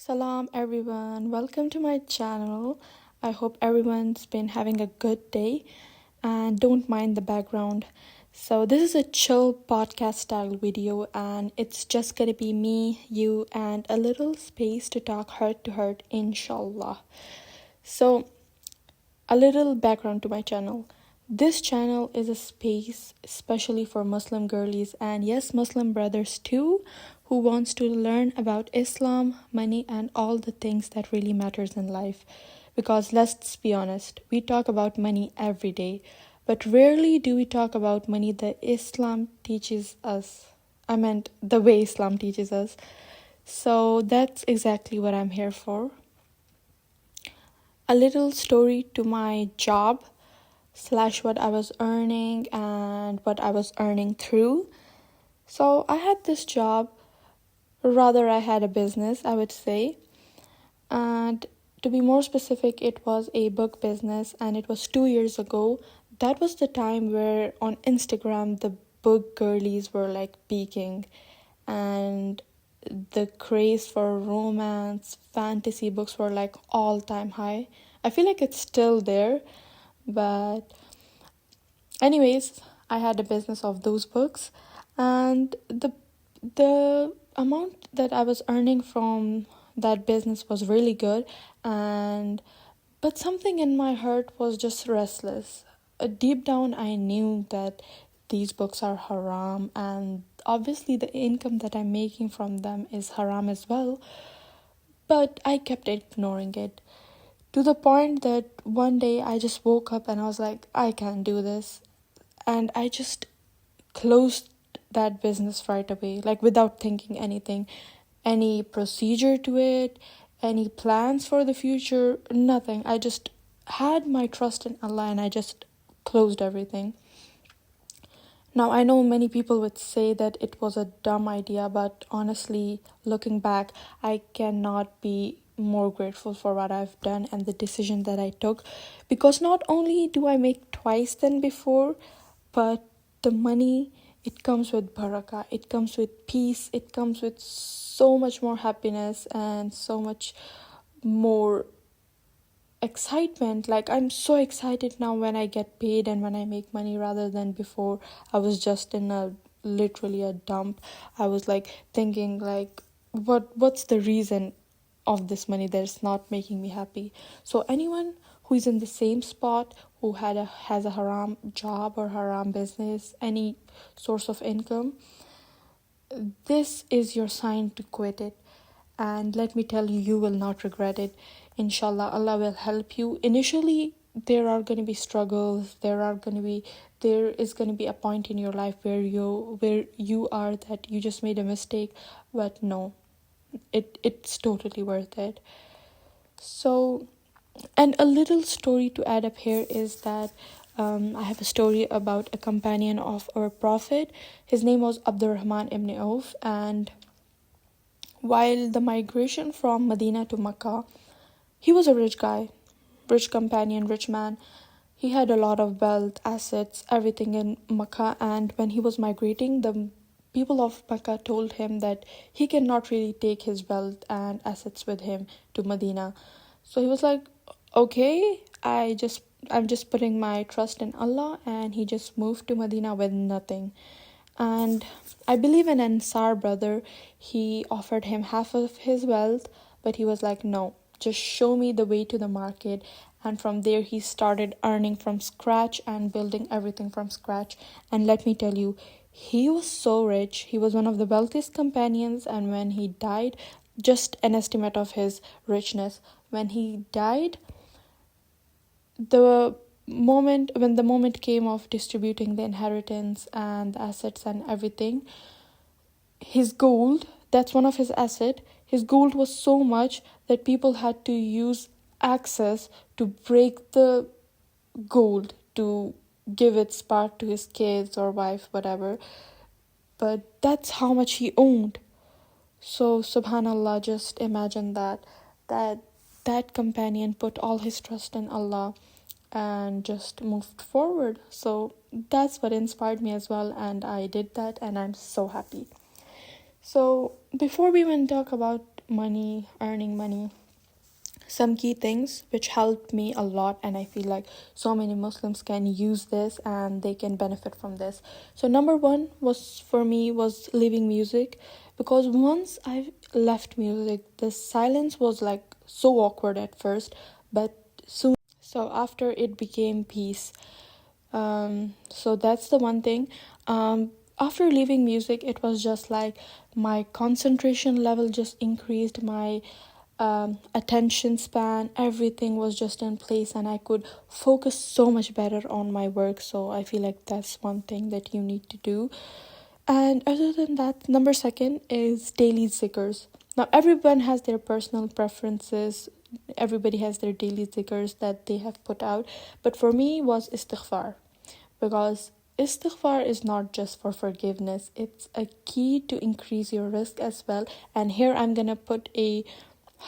Salam everyone, welcome to my channel. I hope everyone's been having a good day and don't mind the background. So, this is a chill podcast style video, and it's just gonna be me, you, and a little space to talk heart to heart, inshallah. So, a little background to my channel. This channel is a space especially for Muslim girlies and yes, Muslim brothers too, who wants to learn about Islam, money and all the things that really matters in life. Because let's be honest, we talk about money every day, but rarely do we talk about money that Islam teaches us. I meant the way Islam teaches us. So that's exactly what I'm here for. A little story to my job slash what I was earning and what I was earning through. So I had this job, or rather I had a business, I would say. And to be more specific, it was a book business and it was 2 years ago. That was the time where on Instagram the book girlies were like peaking and the craze for romance, fantasy books were like all time high. I feel like it's still there, but anyways, I had a business of those books, and the amount that I was earning from that business was really good, and but something in my heart was just restless. Deep down, I knew that these books are haram, and obviously the income that I'm making from them is haram as well. But I kept ignoring it to the point that one day I just woke up and I was like, I can't do this. And I just closed that business right away, like without thinking anything, any procedure to it, any plans for the future, nothing. I just had my trust in Allah and I just closed everything. Now, I know many people would say that it was a dumb idea, but honestly, looking back, I cannot be more grateful for what I've done and the decision that I took, because not only do I make twice than before, but the money, it comes with barakah, it comes with peace, it comes with so much more happiness and so much more excitement. Like, I'm so excited now when I get paid and when I make money, rather than before I was just in a literally a dump. I was like thinking like, what's the reason of this money that's not making me happy? So anyone who is in the same spot, who has a haram job or haram business, any source of income, this is your sign to quit it. And let me tell you, you will not regret it. Inshallah, Allah will help you. Initially, there are going to be struggles. There is going to be a point in your life where you are that you just made a mistake, but no, it's totally worth it. So, and a little story to add up here is that I have a story about a companion of our Prophet. His name was Abdurrahman ibn Auf, and while the migration from Medina to Mecca, he was a rich guy, rich companion, rich man. He had a lot of wealth, assets, everything in Mecca, and when he was migrating, the people of Mecca told him that he cannot really take his wealth and assets with him to Medina. So he was like, okay, I'm just putting my trust in Allah, and he just moved to Medina with nothing. And I believe an Ansar brother, he offered him half of his wealth, but he was like, no, just show me the way to the market. And from there, he started earning from scratch and building everything from scratch. And let me tell you, he was so rich. He was one of the wealthiest companions. And when he died, just an estimate of his richness, when he died, the moment came of distributing the inheritance and the assets and everything, his gold, that's one of his asset, his gold was so much that people had to use access to break the gold to give its part to his kids or wife, whatever. But that's how much he owned. So subhanallah, just imagine that that companion put all his trust in Allah and just moved forward. So that's what inspired me as well, and I did that, and I'm so happy. So before we even talk about money, earning money, some key things which helped me a lot, and I feel like so many Muslims can use this and they can benefit from this. So number one was for me was leaving music, because once I left music, the silence was like so awkward at first, but soon, so after it became peace. So that's the one thing. After leaving music, it was just like my concentration level just increased, my attention span, everything was just in place, and I could focus so much better on my work. So I feel like that's one thing that you need to do. And other than that, number second is daily zikrs. Now, everyone has their personal preferences. Everybody has their daily zikrs that they have put out. But for me, was istighfar, because istighfar is not just for forgiveness, it's a key to increase your risk as well. And here I'm gonna put a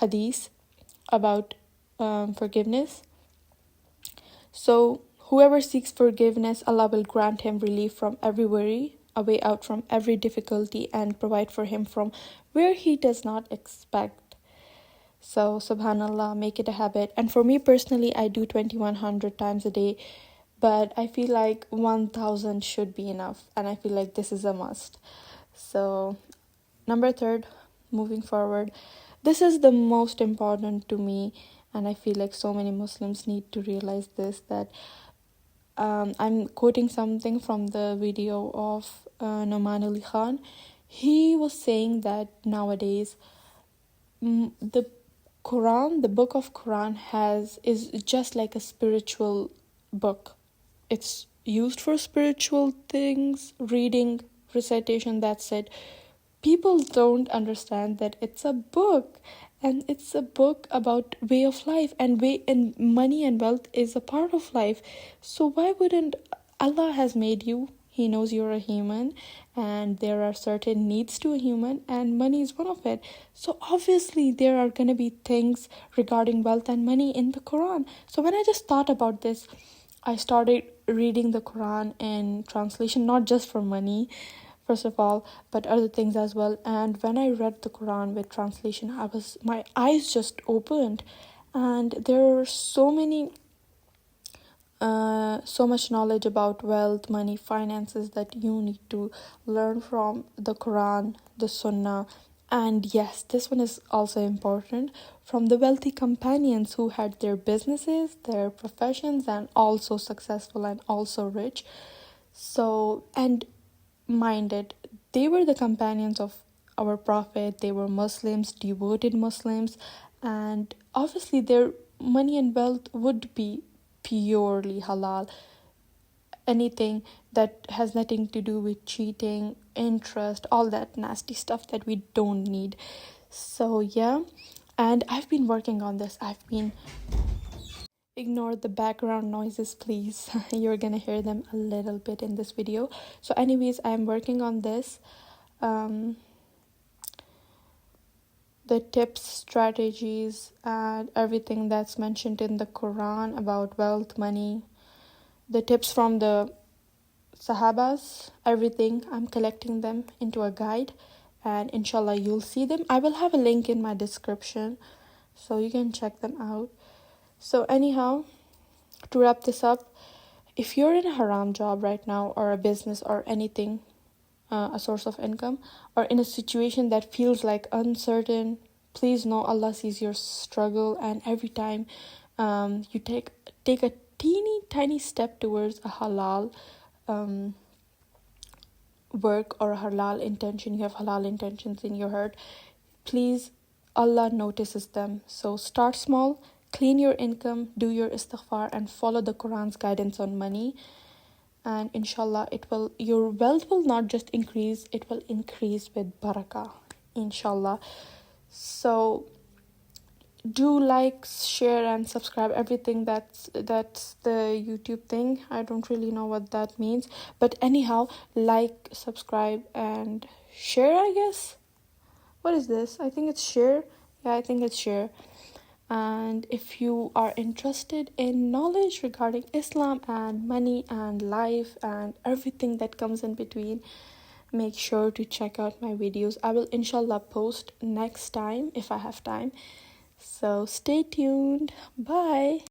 hadith about forgiveness. So whoever seeks forgiveness, Allah will grant him relief from every worry, a way out from every difficulty, and provide for him from where he does not expect. So subhanallah, make it a habit. And for me personally, I do 2100 times a day, but I feel like 1000 should be enough, and I feel like this is a must. So number third, moving forward, this is the most important to me, and I feel like so many Muslims need to realize this, that I'm quoting something from the video of Noman Ali Khan. He was saying that nowadays the Quran, the book of Quran, is just like a spiritual book. It's used for spiritual things, reading, recitation, that's it. People don't understand that it's a book, and it's a book about way of life, and money and wealth is a part of life. So why wouldn't Allah has made you? He knows you're a human, and there are certain needs to a human, and money is one of it. So obviously there are going to be things regarding wealth and money in the Quran. So when I just thought about this, I started reading the Quran in translation, not just for money, first of all, but other things as well. And when I read the Quran with translation, my eyes just opened, and there are so much knowledge about wealth, money, finances that you need to learn from the Quran, the Sunnah. And yes, this one is also important, from the wealthy companions who had their businesses, their professions, and also successful and also rich. So, and mind it, they were the companions of our Prophet, they were Muslims, devoted Muslims, and obviously their money and wealth would be purely halal. Anything that has nothing to do with cheating, interest, all that nasty stuff that we don't need. So yeah, and I've been working on this. Ignore the background noises, please. You're gonna hear them a little bit in this video. So anyways, I'm working on this. The tips, strategies, and everything that's mentioned in the Quran about wealth, money, the tips from the Sahabas, everything, I'm collecting them into a guide, and inshallah you'll see them. I will have a link in my description so you can check them out. So anyhow, to wrap this up, if you're in a haram job right now, or a business, or anything, a source of income, or in a situation that feels like uncertain, please know Allah sees your struggle, and every time you take a teeny tiny step towards a halal work or a halal intention, you have halal intentions in your heart, please, Allah notices them. So start small, clean your income, do your istighfar, and follow the Quran's guidance on money, and inshallah your wealth will not just increase, it will increase with barakah, inshallah. So do like, share, and subscribe, everything. That's the YouTube thing. I don't really know what that means, but anyhow, like, subscribe, and share, I guess. What is this? I think it's share. Yeah, I think it's share. And if you are interested in knowledge regarding Islam and money and life and everything that comes in between, make sure to check out my videos. I will inshallah post next time if I have time. So stay tuned. Bye.